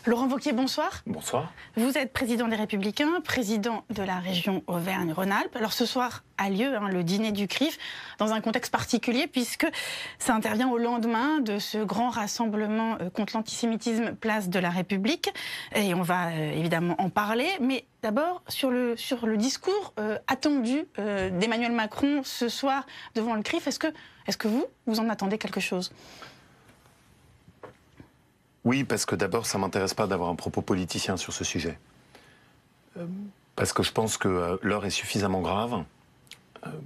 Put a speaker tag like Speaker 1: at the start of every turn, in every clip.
Speaker 1: Laurent Wauquiez, bonsoir.
Speaker 2: Bonsoir.
Speaker 1: Vous êtes président des Républicains, président de la région Auvergne-Rhône-Alpes. Alors ce soir a lieu le dîner du CRIF dans un contexte particulier puisque ça intervient au lendemain de ce grand rassemblement contre l'antisémitisme place de la République. Et on va évidemment en parler. Mais d'abord sur le discours attendu d'Emmanuel Macron ce soir devant le CRIF. Est-ce que vous en attendez quelque chose ?
Speaker 2: Oui, parce que d'abord, ça ne m'intéresse pas d'avoir un propos politicien sur ce sujet. Parce que je pense que l'heure est suffisamment grave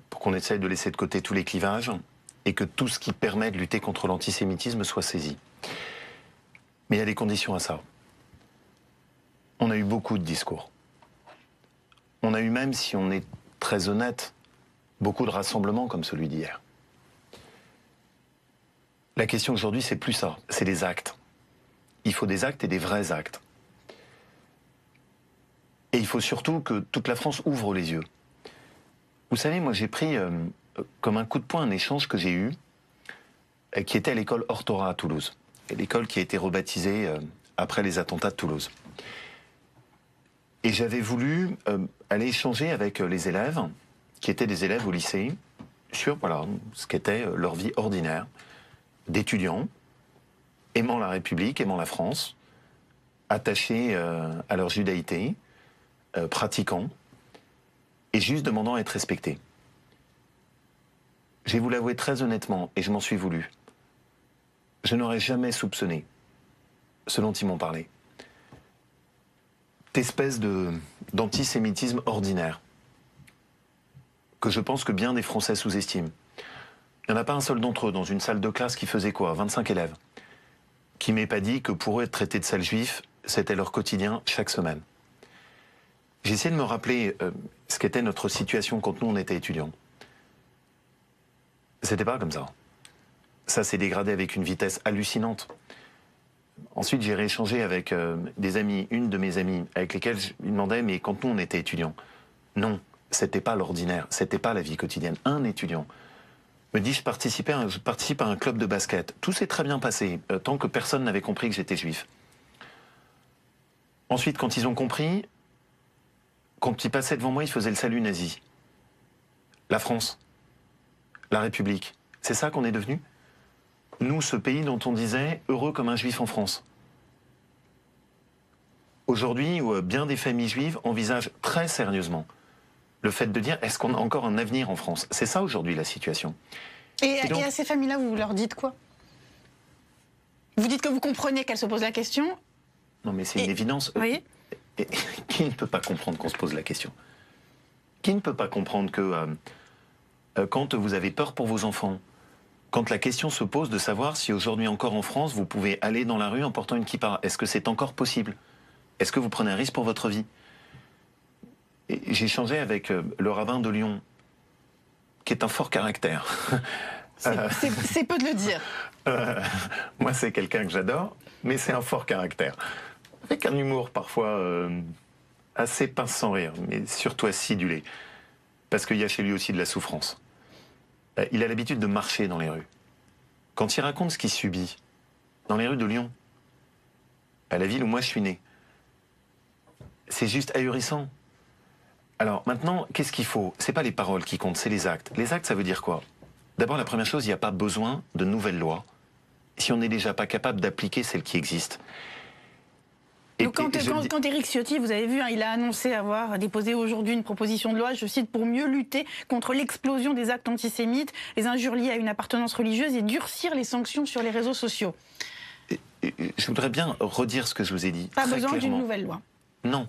Speaker 2: pour qu'on essaye de laisser de côté tous les clivages et que tout ce qui permet de lutter contre l'antisémitisme soit saisi. Mais il y a des conditions à ça. On a eu beaucoup de discours. On a eu même, si on est très honnête, beaucoup de rassemblements comme celui d'hier. La question aujourd'hui, c'est plus ça, c'est les actes. Il faut des actes et des vrais actes. Et il faut surtout que toute la France ouvre les yeux. Vous savez, moi j'ai pris comme un coup de poing un échange que j'ai eu, qui était à l'école Hortora à Toulouse. L'école qui a été rebaptisée après les attentats de Toulouse. Et j'avais voulu aller échanger avec les élèves, qui étaient des élèves au lycée, sur ce qu'était leur vie ordinaire, d'étudiants, aimant la République, aimant la France, attachés à leur judaïté, pratiquants, et juste demandant à être respectés. Je vais vous l'avouer très honnêtement, et je m'en suis voulu. Je n'aurais jamais soupçonné ce dont ils m'ont parlé. Cette espèce d'antisémitisme ordinaire, que je pense que bien des Français sous-estiment. Il n'y en a pas un seul d'entre eux dans une salle de classe qui faisait quoi, 25 élèves, qui m'ait pas dit que pour eux être traités de sales juifs, c'était leur quotidien chaque semaine. J'ai essayé de me rappeler ce qu'était notre situation quand nous on était étudiants. C'était pas comme ça. Ça s'est dégradé avec une vitesse hallucinante. Ensuite j'ai rééchangé avec des amis, une de mes amies, avec lesquelles je lui demandais mais quand nous on était étudiants, non, c'était pas l'ordinaire, c'était pas la vie quotidienne. Un étudiant me dit je participe à un club de basket. Tout s'est très bien passé, tant que personne n'avait compris que j'étais juif. Ensuite, quand ils ont compris, quand ils passaient devant moi, ils faisaient le salut nazi. La France, la République, c'est ça qu'on est devenu ? Nous, ce pays dont on disait heureux comme un juif en France. Aujourd'hui, où bien des familles juives envisagent très sérieusement le fait de dire, est-ce qu'on a encore un avenir en France? C'est ça aujourd'hui la situation.
Speaker 1: Et à ces familles-là, vous leur dites quoi? Vous dites que vous comprenez qu'elles se posent la question?
Speaker 2: Non mais c'est une évidence.
Speaker 1: Oui.
Speaker 2: Qui ne peut pas comprendre qu'on se pose la question? Qui ne peut pas comprendre que quand vous avez peur pour vos enfants, quand la question se pose de savoir si aujourd'hui encore en France, vous pouvez aller dans la rue en portant une kippa, est-ce que c'est encore possible? Est-ce que vous prenez un risque pour votre vie? J'ai échangé avec le rabbin de Lyon, qui est un fort caractère.
Speaker 1: C'est peu de le dire.
Speaker 2: Moi, c'est quelqu'un que j'adore, mais c'est un fort caractère. Avec un humour parfois assez pince sans rire, mais surtout acidulé. Parce qu'il y a chez lui aussi de la souffrance. Il a l'habitude de marcher dans les rues. Quand il raconte ce qu'il subit dans les rues de Lyon, à la ville où moi je suis né, c'est juste ahurissant. Alors maintenant, qu'est-ce qu'il faut? C'est pas les paroles qui comptent, c'est les actes. Les actes, ça veut dire quoi? D'abord, la première chose, il n'y a pas besoin de nouvelles lois si on n'est déjà pas capable d'appliquer celles qui existent.
Speaker 1: Donc quand Éric Ciotti, vous avez vu, il a annoncé avoir déposé aujourd'hui une proposition de loi, je cite, pour mieux lutter contre l'explosion des actes antisémites, les injures liées à une appartenance religieuse et durcir les sanctions sur les réseaux sociaux.
Speaker 2: Je voudrais bien redire ce que je vous ai dit.
Speaker 1: Pas besoin d'une nouvelle loi.
Speaker 2: Non,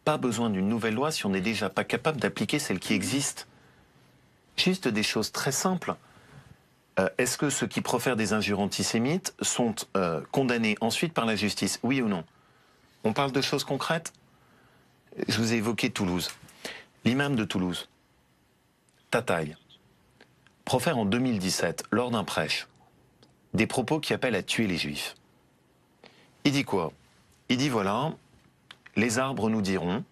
Speaker 2: pas besoin d'une nouvelle loi si on n'est déjà pas capable d'appliquer celles qui existent. Juste des choses très simples. Est-ce que ceux qui profèrent des injures antisémites sont condamnés ensuite par la justice? Oui ou non? On parle de choses concrètes. Je vous ai évoqué Toulouse. L'imam de Toulouse, Tataï, profère en 2017, lors d'un prêche, des propos qui appellent à tuer les juifs. Il dit quoi? Il dit voilà, les arbres nous diront,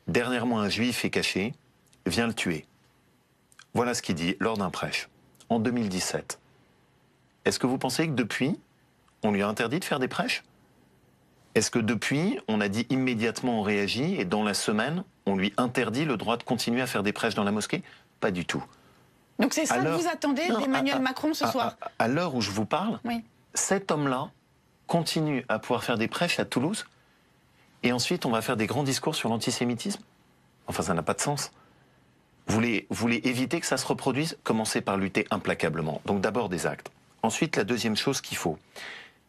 Speaker 2: dernièrement un juif est caché, viens le tuer. Voilà ce qu'il dit lors d'un prêche, en 2017. Est-ce que vous pensez que depuis, on lui a interdit de faire des prêches? Est-ce que depuis, on a dit immédiatement on réagit et dans la semaine, on lui interdit le droit de continuer à faire des prêches dans la mosquée? Pas du tout.
Speaker 1: Donc c'est ça que vous attendez d'Emmanuel Macron ce soir?
Speaker 2: À l'heure où je vous parle,
Speaker 1: oui.
Speaker 2: Cet homme-là continue à pouvoir faire des prêches à Toulouse et ensuite on va faire des grands discours sur l'antisémitisme? Enfin, ça n'a pas de sens. Vous voulez éviter que ça se reproduise? Commencez par lutter implacablement. Donc d'abord des actes. Ensuite, la deuxième chose qu'il faut,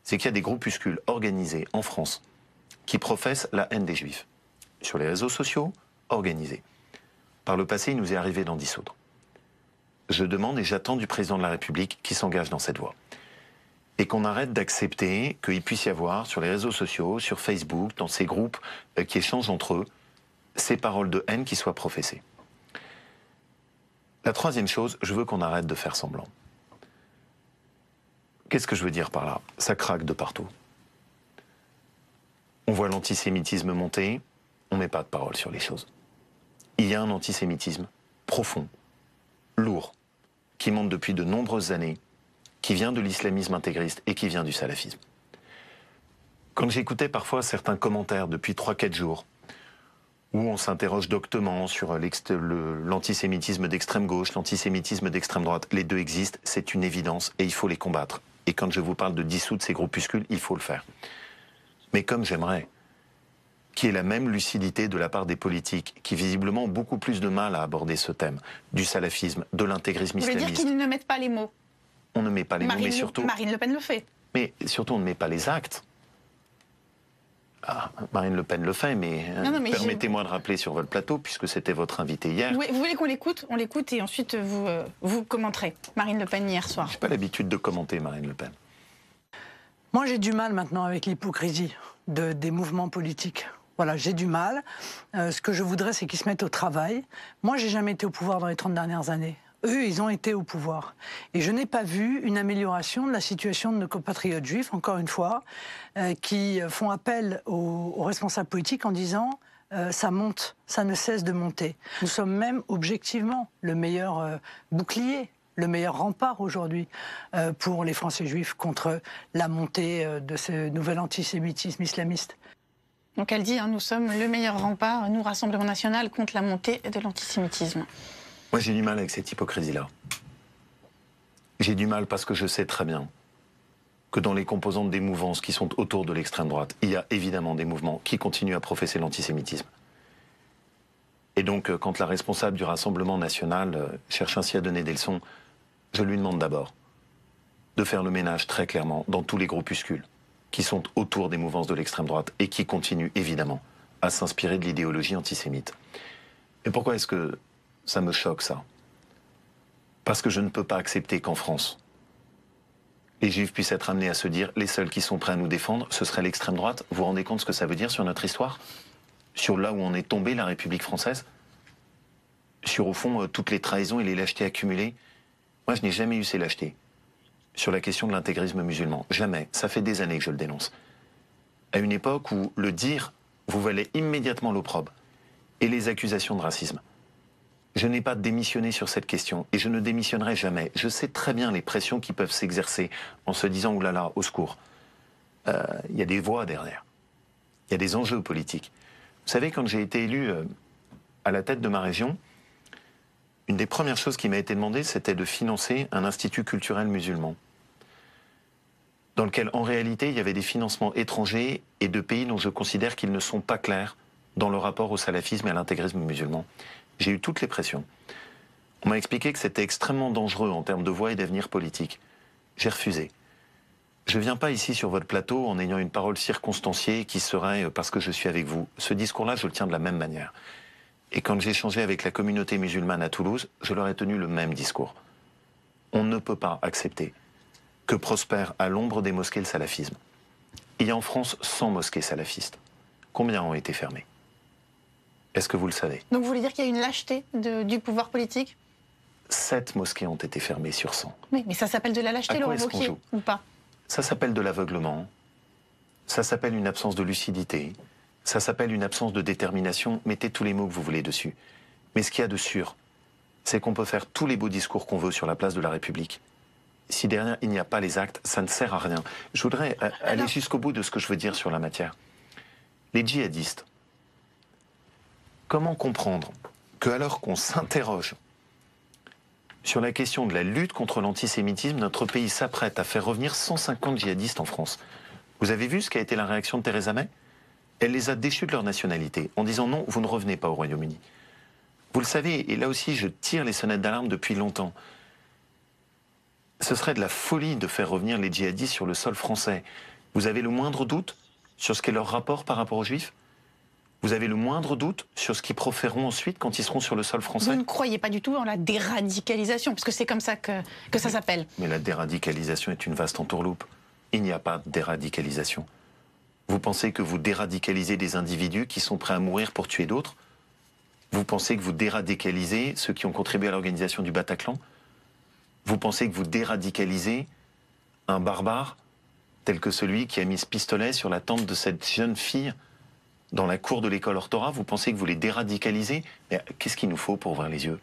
Speaker 2: c'est qu'il y a des groupuscules organisés en France qui professent la haine des Juifs. Sur les réseaux sociaux, organisés. Par le passé, il nous est arrivé d'en dissoudre. Je demande et j'attends du président de la République qu'il s'engage dans cette voie. Et qu'on arrête d'accepter qu'il puisse y avoir sur les réseaux sociaux, sur Facebook, dans ces groupes qui échangent entre eux, ces paroles de haine qui soient professées. La troisième chose, je veux qu'on arrête de faire semblant. Qu'est-ce que je veux dire par là? Ça craque de partout. On voit l'antisémitisme monter, on ne met pas de parole sur les choses. Il y a un antisémitisme profond, lourd, qui monte depuis de nombreuses années, qui vient de l'islamisme intégriste et qui vient du salafisme. Quand j'écoutais parfois certains commentaires depuis 3-4 jours, où on s'interroge doctement sur l'antisémitisme d'extrême gauche, l'antisémitisme d'extrême droite, les deux existent, c'est une évidence et il faut les combattre. Et quand je vous parle de dissoudre ces groupuscules, il faut le faire. Mais comme j'aimerais qu'il y ait la même lucidité de la part des politiques, qui visiblement ont beaucoup plus de mal à aborder ce thème, du salafisme, de l'intégrisme islamiste.
Speaker 1: Vous voulez dire qu'ils ne mettent pas les mots?
Speaker 2: On ne met pas les mots, mais surtout...
Speaker 1: Marine Le Pen le fait.
Speaker 2: Mais surtout, on ne met pas les actes. Ah, Marine Le Pen le fait, mais, permettez-moi de rappeler sur votre plateau, puisque c'était votre invité hier.
Speaker 1: Vous voulez qu'on l'écoute? On l'écoute et ensuite vous commenterez. Marine Le Pen hier soir.
Speaker 2: Je n'ai pas l'habitude de commenter Marine Le Pen.
Speaker 3: Moi, j'ai du mal maintenant avec l'hypocrisie des mouvements politiques. Voilà, j'ai du mal. Ce que je voudrais, c'est qu'ils se mettent au travail. Moi, j'ai jamais été au pouvoir dans les 30 dernières années. Eux, ils ont été au pouvoir. Et je n'ai pas vu une amélioration de la situation de nos compatriotes juifs, encore une fois, qui font appel aux responsables politiques en disant ça monte, ça ne cesse de monter. Nous sommes même objectivement le meilleur bouclier, le meilleur rempart aujourd'hui pour les Français juifs contre la montée de ce nouvel antisémitisme islamiste.
Speaker 1: Donc elle dit, nous sommes le meilleur rempart, nous, Rassemblement National, contre la montée de l'antisémitisme.
Speaker 2: Moi, j'ai du mal avec cette hypocrisie-là. J'ai du mal parce que je sais très bien que dans les composantes des mouvances qui sont autour de l'extrême droite, il y a évidemment des mouvements qui continuent à professer l'antisémitisme. Et donc, quand la responsable du Rassemblement National cherche ainsi à donner des leçons, je lui demande d'abord de faire le ménage très clairement dans tous les groupuscules qui sont autour des mouvances de l'extrême droite et qui continuent évidemment à s'inspirer de l'idéologie antisémite. Et pourquoi est-ce que ça me choque, ça? Parce que je ne peux pas accepter qu'en France, les Juifs puissent être amenés à se dire les seuls qui sont prêts à nous défendre, ce serait l'extrême droite. Vous vous rendez compte ce que ça veut dire sur notre histoire? Sur là où on est tombé, la République française? Sur, au fond, toutes les trahisons et les lâchetés accumulées? Moi, je n'ai jamais eu ces lâchetés sur la question de l'intégrisme musulman. Jamais. Ça fait des années que je le dénonce. À une époque où le dire vous valait immédiatement l'opprobre et les accusations de racisme. Je n'ai pas démissionné sur cette question et je ne démissionnerai jamais. Je sais très bien les pressions qui peuvent s'exercer en se disant « oulala, au secours ». Il y a des voix derrière. Il y a des enjeux politiques. Vous savez, quand j'ai été élu à la tête de ma région, une des premières choses qui m'a été demandée, c'était de financer un institut culturel musulman, dans lequel, en réalité, il y avait des financements étrangers et de pays dont je considère qu'ils ne sont pas clairs dans le rapport au salafisme et à l'intégrisme musulman. J'ai eu toutes les pressions. On m'a expliqué que c'était extrêmement dangereux en termes de voie et d'avenir politique. J'ai refusé. Je ne viens pas ici sur votre plateau en ayant une parole circonstanciée qui serait parce que je suis avec vous. Ce discours-là, je le tiens de la même manière. Et quand j'ai échangé avec la communauté musulmane à Toulouse, je leur ai tenu le même discours. On ne peut pas accepter que prospère à l'ombre des mosquées le salafisme. Il y a en France 100 mosquées salafistes. Combien ont été fermées? Est-ce que vous le savez?
Speaker 1: Donc vous voulez dire qu'il y a une lâcheté du pouvoir politique?
Speaker 2: 7 mosquées ont été fermées sur 100.
Speaker 1: Oui, mais ça s'appelle de la lâcheté, Laurent Wauquiez, ou pas?
Speaker 2: Ça s'appelle de l'aveuglement, ça s'appelle une absence de lucidité, ça s'appelle une absence de détermination. Mettez tous les mots que vous voulez dessus. Mais ce qu'il y a de sûr, c'est qu'on peut faire tous les beaux discours qu'on veut sur la place de la République. Si derrière il n'y a pas les actes, ça ne sert à rien. Je voudrais aller jusqu'au bout de ce que je veux dire sur la matière. les djihadistes. Comment comprendre qu'alors qu'on s'interroge sur la question de la lutte contre l'antisémitisme, notre pays s'apprête à faire revenir 150 djihadistes en France? Vous avez vu ce qu'a été la réaction de Theresa May? Elle les a déchus de leur nationalité en disant non, vous ne revenez pas au Royaume-Uni. Vous le savez, et là aussi je tire les sonnettes d'alarme depuis longtemps. Ce serait de la folie de faire revenir les djihadistes sur le sol français. Vous avez le moindre doute sur ce qu'est leur rapport par rapport aux Juifs? Vous avez le moindre doute sur ce qu'ils proféreront ensuite quand ils seront sur le sol français?
Speaker 1: Vous ne croyez pas du tout en la déradicalisation, parce que c'est comme ça que ça s'appelle.
Speaker 2: Mais la déradicalisation est une vaste entourloupe. Il n'y a pas de déradicalisation. Vous pensez que vous déradicalisez des individus qui sont prêts à mourir pour tuer d'autres? Vous pensez que vous déradicalisez ceux qui ont contribué à l'organisation du Bataclan? Vous pensez que vous déradicalisez un barbare tel que celui qui a mis ce pistolet sur la tempe de cette jeune fille dans la cour de l'école Orthora? Vous pensez que vous les déradicalisez? Mais qu'est-ce qu'il nous faut pour ouvrir les yeux?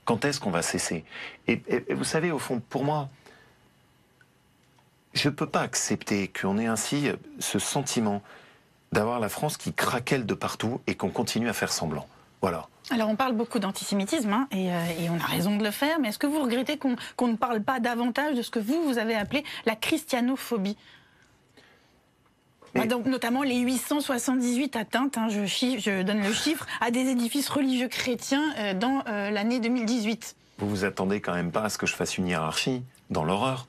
Speaker 2: Quand est-ce qu'on va cesser? Et vous savez, au fond, pour moi, je ne peux pas accepter qu'on ait ainsi ce sentiment d'avoir la France qui craquelle de partout et qu'on continue à faire semblant. Voilà.
Speaker 1: Alors on parle beaucoup d'antisémitisme, hein, et on a raison de le faire, mais est-ce que vous regrettez qu'on ne parle pas davantage de ce que vous avez appelé la christianophobie? Donc, notamment les 878 atteintes, hein, je donne le chiffre, à des édifices religieux chrétiens dans l'année 2018.
Speaker 2: Vous vous attendez quand même pas à ce que je fasse une hiérarchie dans l'horreur?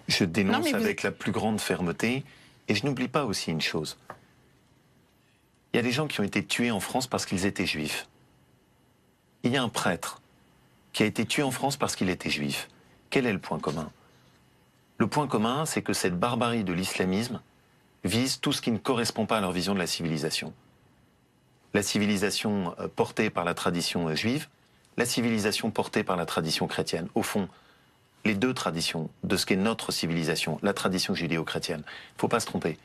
Speaker 2: Je dénonce avec la plus grande fermeté, et je n'oublie pas aussi une chose. Il y a des gens qui ont été tués en France parce qu'ils étaient juifs. Il y a un prêtre qui a été tué en France parce qu'il était juif. Quel est le point commun? Le point commun, c'est que cette barbarie de l'islamisme vise tout ce qui ne correspond pas à leur vision de la civilisation. La civilisation portée par la tradition juive, la civilisation portée par la tradition chrétienne. Au fond, les deux traditions de ce qu'est notre civilisation, la tradition judéo-chrétienne. Il ne faut pas se tromper.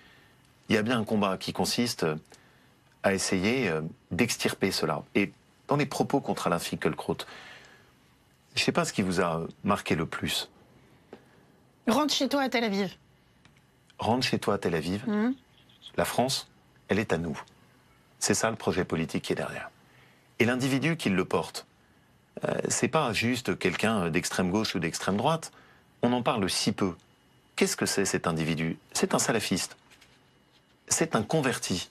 Speaker 2: Il y a bien un combat qui consiste à essayer d'extirper cela. Et dans les propos contre Alain Finkielkraut, je ne sais pas ce qui vous a marqué le plus.
Speaker 1: Rentre chez toi à Tel Aviv.
Speaker 2: Rentre chez toi à Tel Aviv. La France, elle est à nous. C'est ça le projet politique qui est derrière. Et l'individu qui le porte, c'est pas juste quelqu'un d'extrême gauche ou d'extrême droite. On en parle si peu. Qu'est-ce que c'est cet individu? C'est un salafiste. C'est un converti.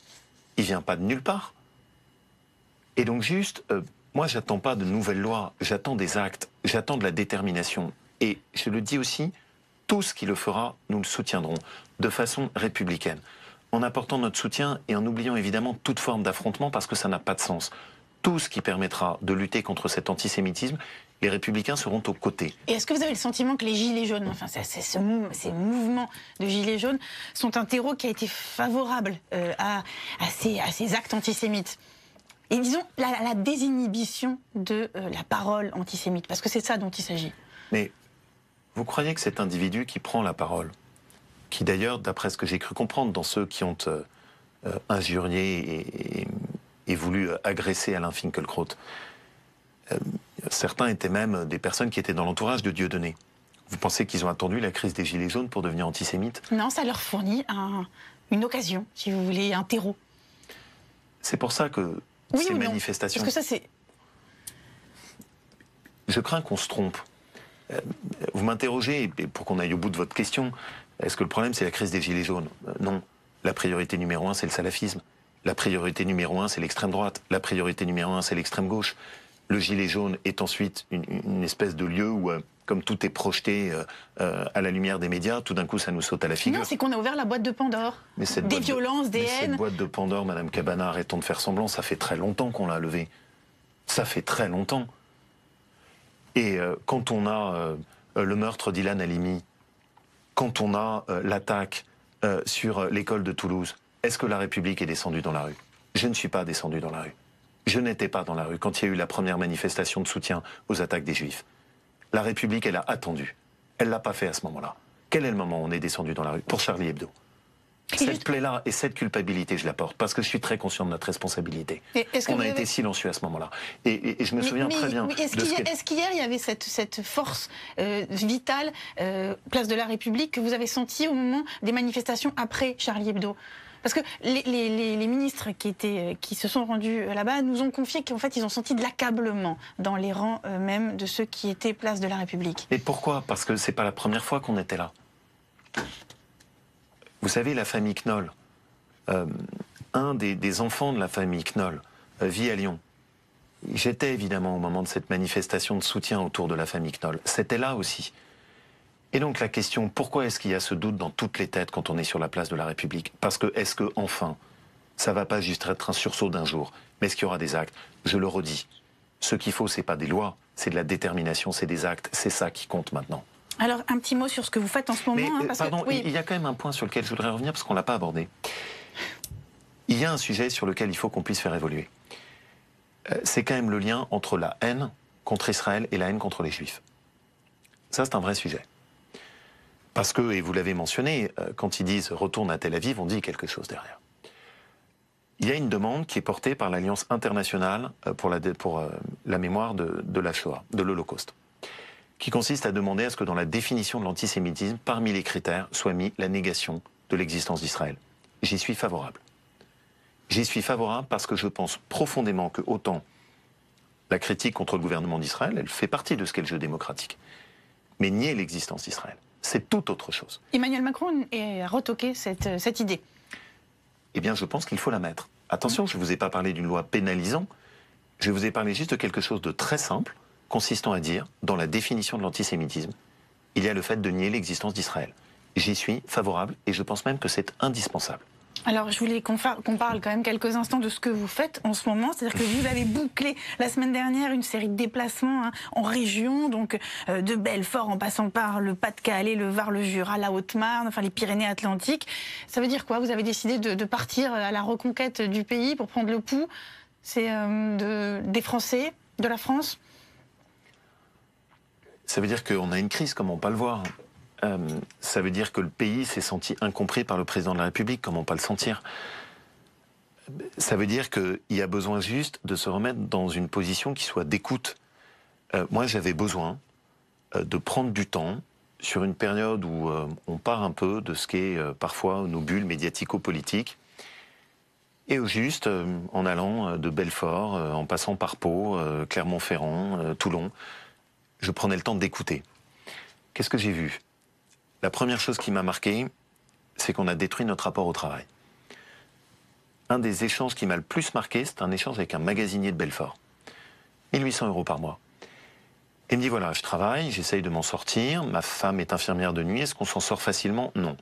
Speaker 2: Il vient pas de nulle part. Et donc juste, moi j'attends pas de nouvelles lois, j'attends des actes, j'attends de la détermination. Et je le dis aussi, tout ce qui le fera, nous le soutiendrons de façon républicaine, en apportant notre soutien et en oubliant évidemment toute forme d'affrontement parce que ça n'a pas de sens. Tout ce qui permettra de lutter contre cet antisémitisme, les Républicains seront aux côtés.
Speaker 1: Et est-ce que vous avez le sentiment que les Gilets jaunes, enfin ces mouvements de Gilets jaunes, sont un terreau qui a été favorable à ces actes antisémites? Et disons, la désinhibition de la parole antisémite, parce que c'est ça dont il s'agit.
Speaker 2: Mais vous croyez que cet individu qui prend la parole, qui d'ailleurs, d'après ce que j'ai cru comprendre dans ceux qui ont injurié et voulu agresser Alain Finkielkraut, certains étaient même des personnes qui étaient dans l'entourage de Dieudonné. Vous pensez qu'ils ont attendu la crise des Gilets jaunes pour devenir antisémites? Non,
Speaker 1: ça leur fournit une occasion, si vous voulez, un terreau.
Speaker 2: C'est pour ça que ces manifestations...
Speaker 1: Parce que ça, c'est...
Speaker 2: Je crains qu'on se trompe. Vous m'interrogez, et pour qu'on aille au bout de votre question, est-ce que le problème c'est la crise des Gilets jaunes? Non. La priorité numéro 1, c'est le salafisme. La priorité numéro 1, c'est l'extrême droite. La priorité numéro 1, c'est l'extrême gauche. Le gilet jaune est ensuite une espèce de lieu où, comme tout est projeté à la lumière des médias, tout d'un coup, ça nous saute à la figure.
Speaker 1: Non, c'est qu'on a ouvert la boîte de Pandore. Des violences, des haines.
Speaker 2: Cette boîte de Pandore, Madame Cabana, arrêtons de faire semblant, ça fait très longtemps qu'on l'a levée. Ça fait très longtemps. Et quand on a le meurtre d'Ilan Halimi, quand on a l'attaque sur l'école de Toulouse, est-ce que la République est descendue dans la rue? Je ne suis pas descendu dans la rue. Je n'étais pas dans la rue quand il y a eu la première manifestation de soutien aux attaques des Juifs. La République, elle a attendu. Elle ne l'a pas fait à ce moment-là. Quel est le moment où on est descendu dans la rue? Pour Charlie Hebdo. Cette plaie-là et cette culpabilité, je la porte, parce que je suis très conscient de notre responsabilité. On a été silencieux à ce moment-là. Et je me souviens très bien...
Speaker 1: Est-ce qu'hier, il y avait cette force vitale, place de la République, que vous avez sentie au moment des manifestations après Charlie Hebdo? Parce que les ministres qui se sont rendus là-bas nous ont confié qu'en fait, ils ont senti de l'accablement dans les rangs même de ceux qui étaient place de la République.
Speaker 2: Et pourquoi? Parce que c'est pas la première fois qu'on était là. Vous savez, la famille Knoll, un des enfants de la famille Knoll vit à Lyon. J'étais évidemment au moment de cette manifestation de soutien autour de la famille Knoll. C'était là aussi. Et donc la question, pourquoi est-ce qu'il y a ce doute dans toutes les têtes quand on est sur la place de la République? Parce que, est-ce que, enfin, ça va pas juste être un sursaut d'un jour, mais est-ce qu'il y aura des actes? Je le redis, ce qu'il faut, c'est pas des lois, c'est de la détermination, c'est des actes, c'est ça qui compte maintenant.
Speaker 1: Alors, un petit mot sur ce que vous faites en ce moment.
Speaker 2: Mais,
Speaker 1: parce
Speaker 2: pardon,
Speaker 1: que, oui.
Speaker 2: il y a quand même un point sur lequel je voudrais revenir, parce qu'on ne l'a pas abordé. Il y a un sujet sur lequel il faut qu'on puisse faire évoluer. C'est quand même le lien entre la haine contre Israël et la haine contre les Juifs. Ça, c'est un vrai sujet. Parce que, et vous l'avez mentionné, quand ils disent « retourne à Tel Aviv », on dit quelque chose derrière. Il y a une demande qui est portée par l'Alliance internationale pour la mémoire de la Shoah, de l'Holocauste, qui consiste à demander à ce que dans la définition de l'antisémitisme, parmi les critères, soit mis la négation de l'existence d'Israël. J'y suis favorable. J'y suis favorable parce que je pense profondément que autant la critique contre le gouvernement d'Israël, elle fait partie de ce qu'est le jeu démocratique, mais nier l'existence d'Israël, c'est tout autre chose.
Speaker 1: Emmanuel Macron a retoqué cette idée.
Speaker 2: Eh bien, je pense qu'il faut la mettre. Attention, je ne vous ai pas parlé d'une loi pénalisant, je vous ai parlé juste de quelque chose de très simple, consistant à dire, dans la définition de l'antisémitisme, il y a le fait de nier l'existence d'Israël. J'y suis favorable et je pense même que c'est indispensable.
Speaker 1: Alors, je voulais qu'on parle quand même quelques instants de ce que vous faites en ce moment. C'est-à-dire que vous avez bouclé la semaine dernière une série de déplacements en région, donc de Belfort en passant par le Pas-de-Calais, le Var, le Jura, la Haute-Marne, enfin les Pyrénées-Atlantiques. Ça veut dire quoi? Vous avez décidé de partir à la reconquête du pays pour prendre le pouls. C'est des Français, de la France?
Speaker 2: Ça veut dire qu'on a une crise, comment pas le voir? Ça veut dire que le pays s'est senti incompris par le président de la République, comment pas le sentir? Ça veut dire qu'il y a besoin juste de se remettre dans une position qui soit d'écoute. Moi, j'avais besoin de prendre du temps sur une période où on part un peu de ce qu'est parfois nos bulles médiatico-politiques, et au juste, en allant de Belfort, en passant par Pau, Clermont-Ferrand, Toulon, je prenais le temps d'écouter. Qu'est-ce que j'ai vu? La première chose qui m'a marqué, c'est qu'on a détruit notre rapport au travail. Un des échanges qui m'a le plus marqué, c'est un échange avec un magasinier de Belfort. 1 800 € par mois. Et il me dit, voilà, je travaille, j'essaye de m'en sortir, ma femme est infirmière de nuit, est-ce qu'on s'en sort facilement? Non.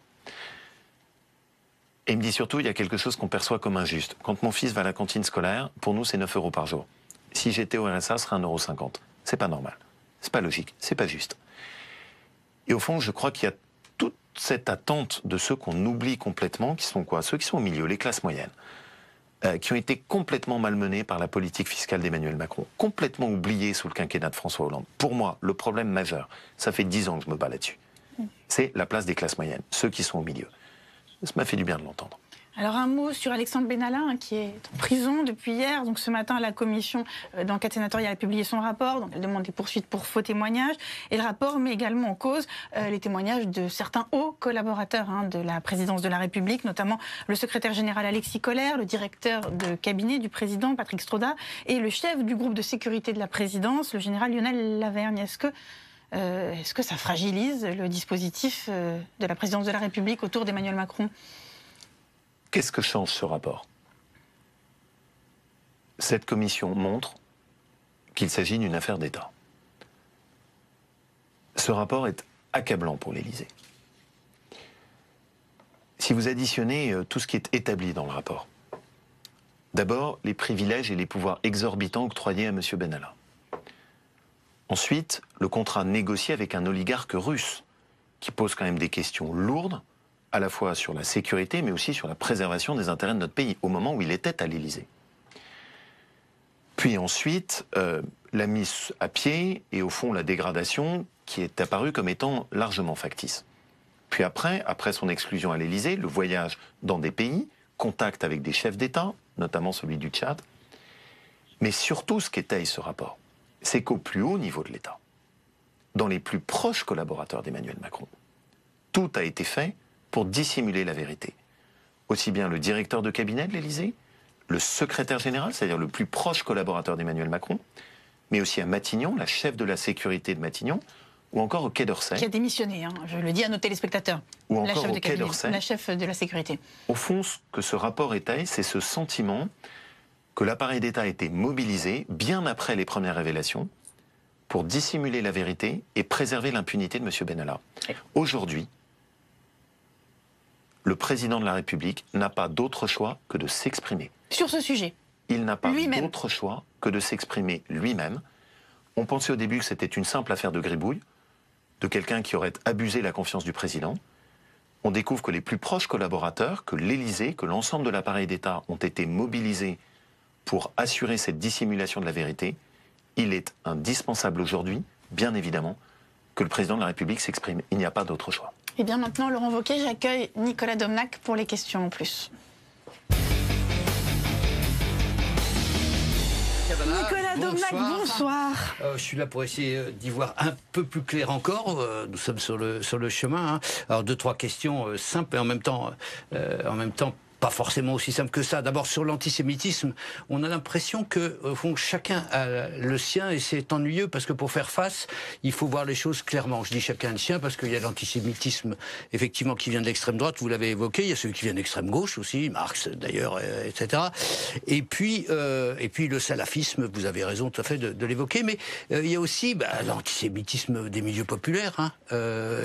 Speaker 2: Et il me dit surtout, il y a quelque chose qu'on perçoit comme injuste. Quand mon fils va à la cantine scolaire, pour nous, c'est 9 € par jour. Si j'étais au RSA, ce serait 1,50 €. C'est pas normal. C'est pas logique. C'est pas juste. Et au fond, je crois qu'il y a toute cette attente de ceux qu'on oublie complètement, qui sont quoi? Ceux qui sont au milieu, les classes moyennes, qui ont été complètement malmenés par la politique fiscale d'Emmanuel Macron, complètement oubliés sous le quinquennat de François Hollande. Pour moi, le problème majeur, ça fait 10 ans que je me bats là-dessus, c'est la place des classes moyennes, ceux qui sont au milieu. Ça m'a fait du bien de l'entendre.
Speaker 1: Alors un mot sur Alexandre Benalla, qui est en prison depuis hier. Donc ce matin, la commission d'enquête sénatoriale a publié son rapport. Donc elle demande des poursuites pour faux témoignages. Et le rapport met également en cause les témoignages de certains hauts collaborateurs de la présidence de la République, notamment le secrétaire général Alexis Collère, le directeur de cabinet du président Patrick Stroda et le chef du groupe de sécurité de la présidence, le général Lionel Lavergne. Est-ce que ça fragilise le dispositif de la présidence de la République autour d'Emmanuel Macron?
Speaker 2: Qu'est-ce que change ce rapport? Cette commission montre qu'il s'agit d'une affaire d'État. Ce rapport est accablant pour l'Élysée. Si vous additionnez tout ce qui est établi dans le rapport, d'abord les privilèges et les pouvoirs exorbitants octroyés à M. Benalla. Ensuite, le contrat négocié avec un oligarque russe qui pose quand même des questions lourdes, à la fois sur la sécurité, mais aussi sur la préservation des intérêts de notre pays, au moment où il était à l'Élysée. Puis ensuite, la mise à pied et au fond la dégradation qui est apparue comme étant largement factice. Puis après son exclusion à l'Élysée, le voyage dans des pays, contact avec des chefs d'État, notamment celui du Tchad. Mais surtout, ce qu'étaye ce rapport, c'est qu'au plus haut niveau de l'État, dans les plus proches collaborateurs d'Emmanuel Macron, tout a été fait pour dissimuler la vérité. aussi bien le directeur de cabinet de l'Élysée, le secrétaire général, c'est-à-dire le plus proche collaborateur d'Emmanuel Macron, mais aussi à Matignon, la chef de la sécurité de Matignon, ou encore au Quai d'Orsay.
Speaker 1: Qui a démissionné, hein, je le dis à nos téléspectateurs.
Speaker 2: Ou encore au Quai d'Orsay.
Speaker 1: La chef de la sécurité.
Speaker 2: Au fond, ce que ce rapport étaye, c'est ce sentiment que l'appareil d'État a été mobilisé bien après les premières révélations pour dissimuler la vérité et préserver l'impunité de M. Benalla. Aujourd'hui, le président de la République n'a pas d'autre choix que de s'exprimer.
Speaker 1: Sur ce sujet.
Speaker 2: Il n'a pas d'autre choix que de s'exprimer lui-même. On pensait au début que c'était une simple affaire de gribouille, de quelqu'un qui aurait abusé la confiance du président. On découvre que les plus proches collaborateurs, que l'Élysée, que l'ensemble de l'appareil d'État ont été mobilisés pour assurer cette dissimulation de la vérité. Il est indispensable aujourd'hui, bien évidemment, que le président de la République s'exprime. Il n'y a pas d'autre choix.
Speaker 1: Et bien maintenant, Laurent Wauquiez, j'accueille Nicolas Domnac pour les questions en plus. Nicolas Domnac, bonsoir.
Speaker 4: Je suis là pour essayer d'y voir un peu plus clair encore. Nous sommes sur le chemin. Hein. Alors 2-3 questions simples et en même temps pas forcément aussi simple que ça. D'abord, sur l'antisémitisme, on a l'impression que, au fond, chacun a le sien et c'est ennuyeux parce que pour faire face, il faut voir les choses clairement. Je dis chacun le sien parce qu'il y a l'antisémitisme, effectivement, qui vient de l'extrême droite, vous l'avez évoqué, il y a celui qui vient de l'extrême gauche aussi, Marx d'ailleurs, etc. Et puis le salafisme, vous avez raison tout à fait de l'évoquer, mais il y a aussi l'antisémitisme des milieux populaires. Hein.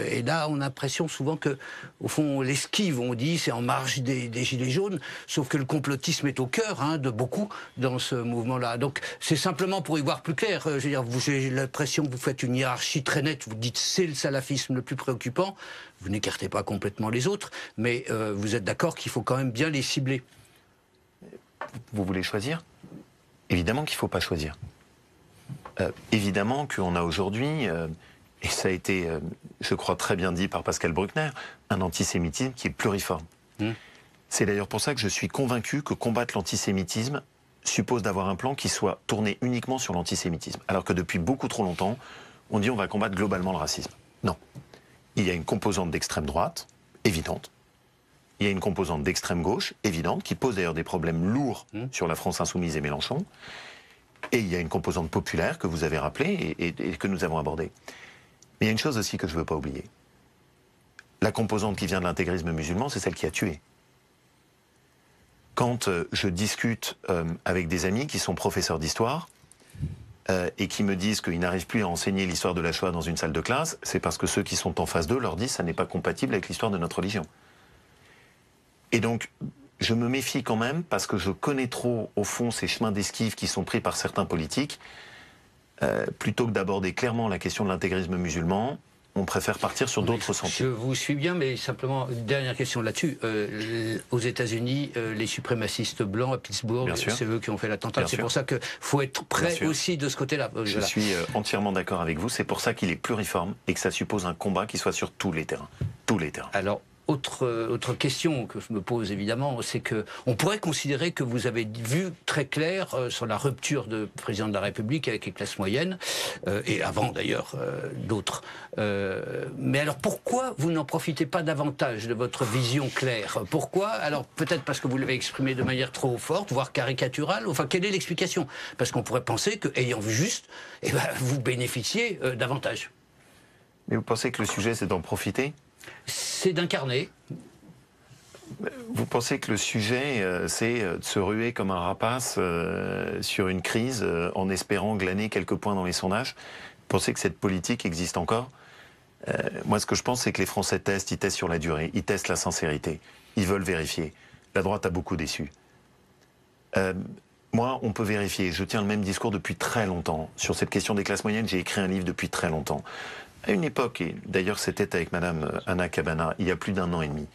Speaker 4: Et là, on a l'impression souvent que, au fond, on l'esquive, on dit c'est en marge des gilets jaunes, sauf que le complotisme est au cœur de beaucoup dans ce mouvement-là. Donc c'est simplement pour y voir plus clair. Je veux dire, j'ai l'impression que vous faites une hiérarchie très nette. Vous dites c'est le salafisme le plus préoccupant. Vous n'écartez pas complètement les autres, mais vous êtes d'accord qu'il faut quand même bien les cibler.
Speaker 2: Vous voulez choisir? Évidemment qu'il ne faut pas choisir. Évidemment qu'on a aujourd'hui, et ça a été, je crois, très bien dit par Pascal Bruckner, un antisémitisme qui est pluriforme. C'est d'ailleurs pour ça que je suis convaincu que combattre l'antisémitisme suppose d'avoir un plan qui soit tourné uniquement sur l'antisémitisme. Alors que depuis beaucoup trop longtemps, on dit on va combattre globalement le racisme. Non. Il y a une composante d'extrême droite, évidente. Il y a une composante d'extrême gauche, évidente, qui pose d'ailleurs des problèmes lourds sur la France insoumise et Mélenchon. Et il y a une composante populaire que vous avez rappelée et que nous avons abordée. Mais il y a une chose aussi que je ne veux pas oublier. La composante qui vient de l'intégrisme musulman, c'est celle qui a tué. Quand je discute avec des amis qui sont professeurs d'histoire et qui me disent qu'ils n'arrivent plus à enseigner l'histoire de la Shoah dans une salle de classe, c'est parce que ceux qui sont en face d'eux leur disent que ça n'est pas compatible avec l'histoire de notre religion. Et donc, je me méfie quand même parce que je connais trop, au fond, ces chemins d'esquive qui sont pris par certains politiques. Plutôt que d'aborder clairement la question de l'intégrisme musulman, on préfère partir sur d'autres sentiers.
Speaker 4: Je vous suis bien, mais simplement, une dernière question là-dessus. Aux États-Unis, les suprémacistes blancs à Pittsburgh, c'est eux qui ont fait l'attentat. C'est pour ça qu'il faut être prêt aussi de ce côté-là.
Speaker 2: Je suis entièrement d'accord avec vous. C'est pour ça qu'il est pluriforme et que ça suppose un combat qui soit sur tous les terrains. Tous les terrains.
Speaker 4: Alors, autre question que je me pose évidemment, c'est que on pourrait considérer que vous avez vu très clair sur la rupture de président de la République avec les classes moyennes, et avant d'ailleurs d'autres. Mais alors pourquoi vous n'en profitez pas davantage de votre vision claire? Pourquoi? Alors peut-être parce que vous l'avez exprimé de manière trop forte, voire caricaturale. Enfin, quelle est l'explication? Parce qu'on pourrait penser que, ayant vu juste, vous bénéficiez davantage.
Speaker 2: Mais vous pensez que le sujet c'est d'en profiter?
Speaker 4: C'est d'incarner.
Speaker 2: Vous pensez que le sujet, c'est de se ruer comme un rapace sur une crise en espérant glaner quelques points dans les sondages? Vous pensez que cette politique existe encore? Moi, ce que je pense, c'est que les Français testent, ils testent sur la durée, ils testent la sincérité, ils veulent vérifier. La droite a beaucoup déçu. Moi, on peut vérifier. Je tiens le même discours depuis très longtemps. Sur cette question des classes moyennes, j'ai écrit un livre depuis très longtemps. À une époque, et d'ailleurs c'était avec Madame Anna Cabana, il y a plus d'1 an et demi,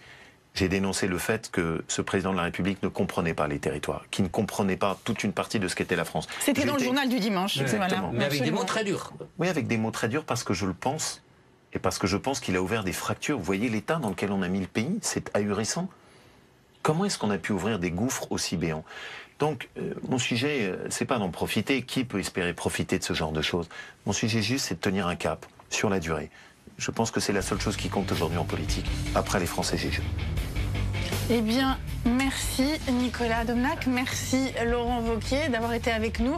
Speaker 2: j'ai dénoncé le fait que ce président de la République ne comprenait pas les territoires, qu'il ne comprenait pas toute une partie de ce qu'était la France.
Speaker 1: C'était dans le journal du dimanche.
Speaker 2: Exactement.
Speaker 4: Mais avec des mots très durs.
Speaker 2: Oui, avec des mots très durs parce que je le pense, et parce que je pense qu'il a ouvert des fractures. Vous voyez l'état dans lequel on a mis le pays, c'est ahurissant. Comment est-ce qu'on a pu ouvrir des gouffres aussi béants? Donc, mon sujet, c'est pas d'en profiter. Qui peut espérer profiter de ce genre de choses? Mon sujet juste, c'est de tenir un cap sur la durée. Je pense que c'est la seule chose qui compte aujourd'hui en politique, après les Français gégés.
Speaker 1: Eh bien, Merci Nicolas Domnac, merci Laurent Wauquiez d'avoir été avec nous.